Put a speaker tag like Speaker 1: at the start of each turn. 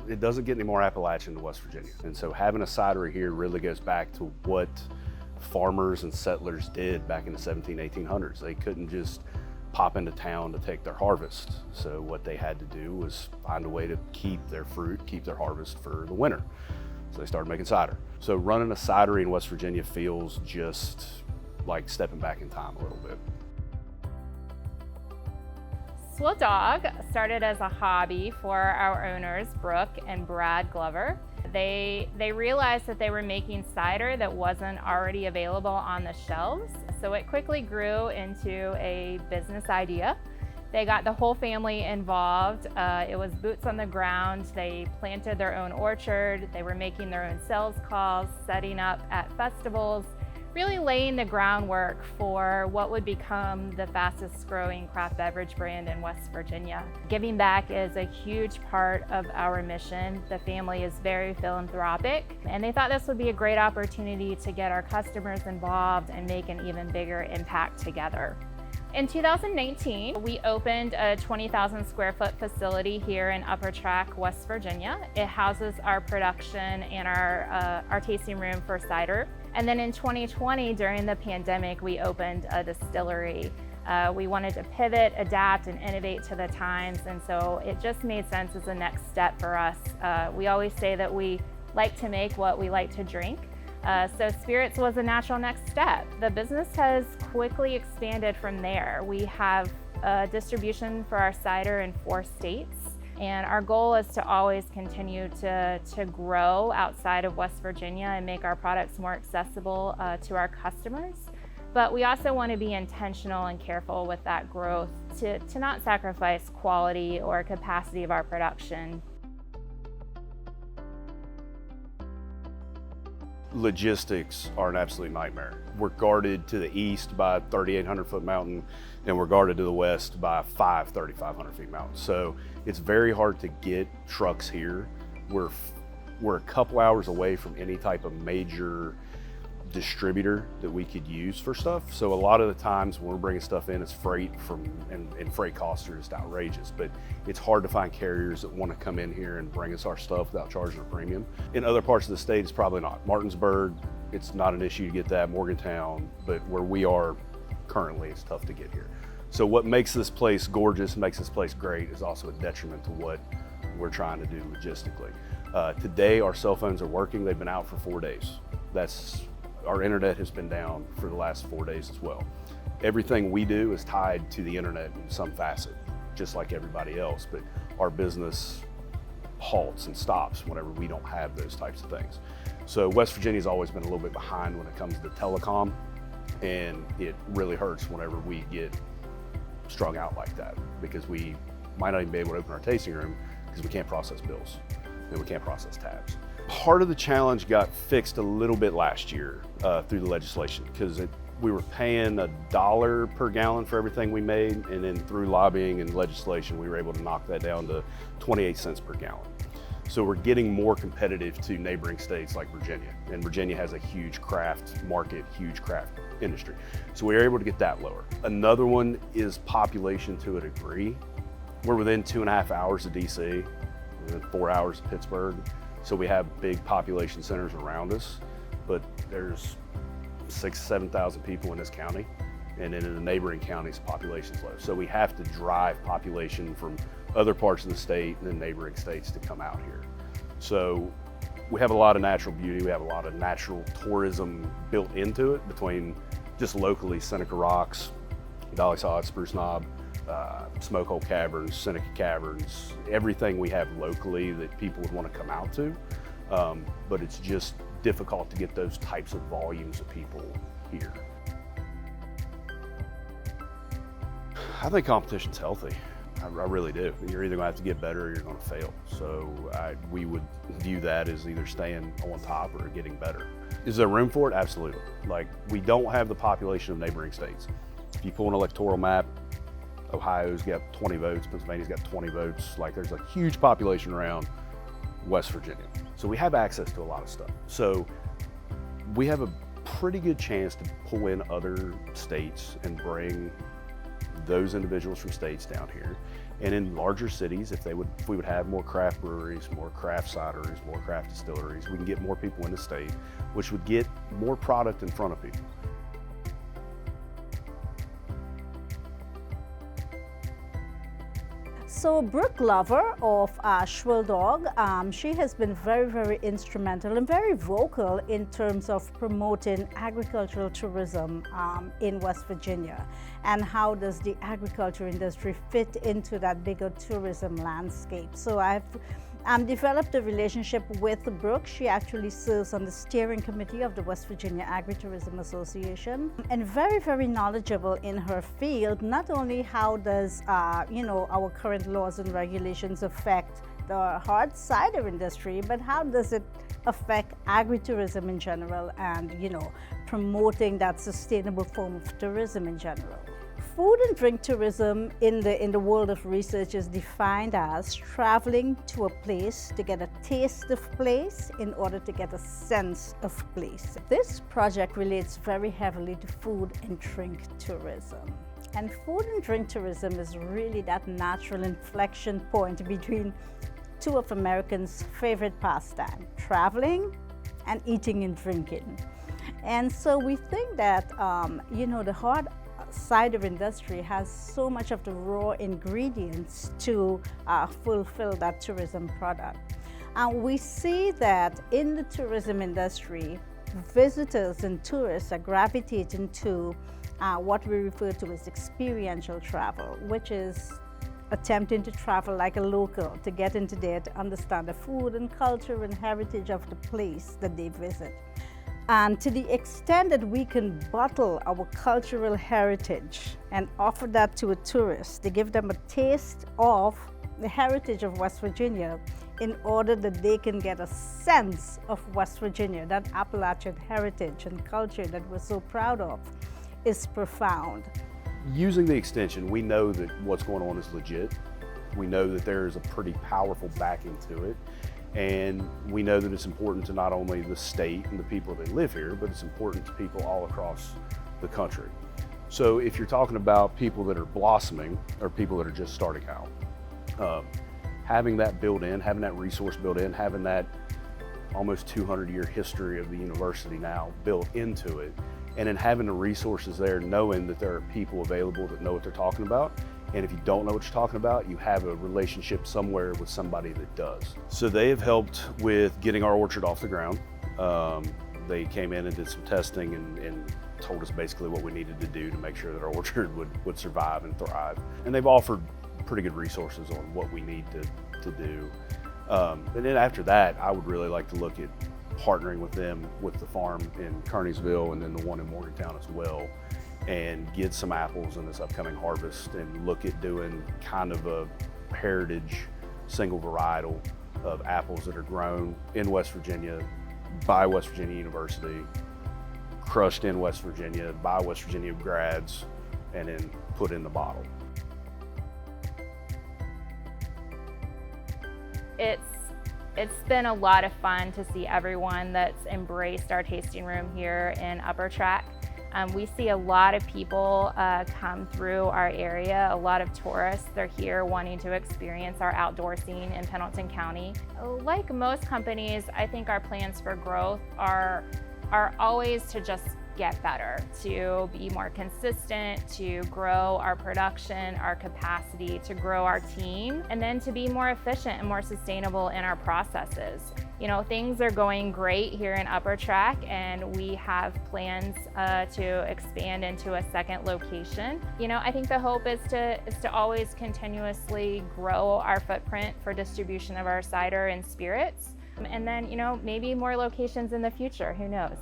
Speaker 1: it doesn't get any more Appalachian than West Virginia. And so having a cidery here really goes back to what farmers and settlers did back in the 1800s. They couldn't just pop into town to take their harvest. So what they had to do was find a way to keep their fruit, keep their harvest for the winter. So they started making cider. So running a cidery in West Virginia feels just like stepping back in time a little bit.
Speaker 2: Swilled Dog started as a hobby for our owners, Brooke and Brad Glover. They realized that they were making cider that wasn't already available on the shelves, so it quickly grew into a business idea. They got the whole family involved. It was boots on the ground. They planted their own orchard. They were making their own sales calls, setting up at festivals, really laying the groundwork for what would become the fastest growing craft beverage brand in West Virginia. Giving back is a huge part of our mission. The family is very philanthropic, and they thought this would be a great opportunity to get our customers involved and make an even bigger impact together. In 2019, we opened a 20,000 square foot facility here in Upper Tract, West Virginia. It houses our production and our tasting room for cider. And then in 2020, during the pandemic, we opened a distillery. We wanted to pivot, adapt, and innovate to the times, and so it just made sense as a next step for us. We always say that we like to make what we like to drink. So spirits was a natural next step. The business has quickly expanded from there. We have distribution for our cider in 4 states, and our goal is to always continue to grow outside of West Virginia and make our products more accessible to our customers. But we also want to be intentional and careful with that growth to not sacrifice quality or capacity of our production.
Speaker 1: Logistics are an absolute nightmare. We're guarded to the east by a 3,800 foot mountain, and we're guarded to the west by 3,500 feet mountain. So it's very hard to get trucks here. We're a couple hours away from any type of major distributor that we could use for stuff. So a lot of the times when we're bringing stuff in, it's freight and freight costs are just outrageous, but it's hard to find carriers that want to come in here and bring us our stuff without charging a premium. In other parts of the state, it's probably not. Martinsburg, it's not an issue to get that. Morgantown, but where we are currently, it's tough to get here. So what makes this place gorgeous, makes this place great, is also a detriment to what we're trying to do logistically. Today, our cell phones are working. They've been out for 4 days. Our internet has been down for the last 4 days as well. Everything we do is tied to the internet in some facet, just like everybody else, but our business halts and stops whenever we don't have those types of things. So West Virginia's always been a little bit behind when it comes to telecom, and it really hurts whenever we get strung out like that, because we might not even be able to open our tasting room because we can't process bills and we can't process tabs. Part of the challenge got fixed a little bit last year through the legislation, because we were paying $1 per gallon for everything we made, and then through lobbying and legislation, we were able to knock that down to 28 cents per gallon. So we're getting more competitive to neighboring states like Virginia, and Virginia has a huge craft market, huge craft industry. So we were able to get that lower. Another one is population to a degree. We're within 2.5 hours of DC, within 4 hours of Pittsburgh. So we have big population centers around us, but there's 6,000-7,000 people in this county, and then in the neighboring counties, population's low. So we have to drive population from other parts of the state and the neighboring states to come out here. So we have a lot of natural beauty. We have a lot of natural tourism built into it, between just locally Seneca Rocks, Dolly Sod, Spruce Knob, Smoke Hole Caverns, Seneca Caverns, everything we have locally that people would want to come out to. But it's just difficult to get those types of volumes of people here. I think competition's healthy. I really do. You're either going to have to get better or you're going to fail. So we would view that as either staying on top or getting better. Is there room for it? Absolutely. Like, we don't have the population of neighboring states. If you pull an electoral map, Ohio's got 20 votes, Pennsylvania's got 20 votes. Like, there's a huge population around West Virginia. So we have access to a lot of stuff. So we have a pretty good chance to pull in other states and bring those individuals from states down here. And in larger cities, if we would have more craft breweries, more craft cideries, more craft distilleries, we can get more people in the state, which would get more product in front of people.
Speaker 3: So Brooke Glover of Swilled Dog, she has been very, very instrumental and very vocal in terms of promoting agricultural tourism in West Virginia. And how does the agriculture industry fit into that bigger tourism landscape? So I've developed a relationship with Brooke. She actually serves on the steering committee of the West Virginia Agritourism Association, and very, very knowledgeable in her field. Not only how does our current laws and regulations affect the hard cider industry, but how does it affect agritourism in general, and promoting that sustainable form of tourism in general. Food and drink tourism in the world of research is defined as traveling to a place to get a taste of place in order to get a sense of place. This project relates very heavily to food and drink tourism. And food and drink tourism is really that natural inflection point between two of Americans' favorite pastime, traveling and eating and drinking. And so we think that the hard cider industry has so much of the raw ingredients to fulfill that tourism product. And we see that in the tourism industry, visitors and tourists are gravitating to what we refer to as experiential travel, which is attempting to travel like a local, to get into there, to understand the food and culture and heritage of the place that they visit. And to the extent that we can bottle our cultural heritage and offer that to a tourist, to give them a taste of the heritage of West Virginia in order that they can get a sense of West Virginia, that Appalachian heritage and culture that we're so proud of, is profound.
Speaker 1: Using the extension, we know that what's going on is legit. We know that there is a pretty powerful backing to it. And we know that it's important to not only the state and the people that live here, but it's important to people all across the country. So if you're talking about people that are blossoming or people that are just starting out, having that built in, having that resource built in, having that almost 200-year history of the university now built into it, and then having the resources there, knowing that there are people available that know what they're talking about. And if you don't know what you're talking about, you have a relationship somewhere with somebody that does. So they have helped with getting our orchard off the ground. They came in and did some testing and told us basically what we needed to do to make sure that our orchard would survive and thrive. And they've offered pretty good resources on what we need to do. And then after that, I would really like to look at partnering with them with the farm in Kearneysville and then the one in Morgantown as well, and get some apples in this upcoming harvest and look at doing kind of a heritage single varietal of apples that are grown in West Virginia by West Virginia University, crushed in West Virginia by West Virginia grads, and then put in the bottle.
Speaker 2: It's been a lot of fun to see everyone that's embraced our tasting room here in Upper Tract. We see a lot of people come through our area, a lot of tourists. They're here wanting to experience our outdoor scene in Pendleton County. Like most companies, I think our plans for growth are always to just get better, to be more consistent, to grow our production, our capacity, to grow our team, and then to be more efficient and more sustainable in our processes. Things are going great here in Upper Tract, and we have plans to expand into a second location. I think the hope is to always continuously grow our footprint for distribution of our cider and spirits, and then maybe more locations in the future. Who knows?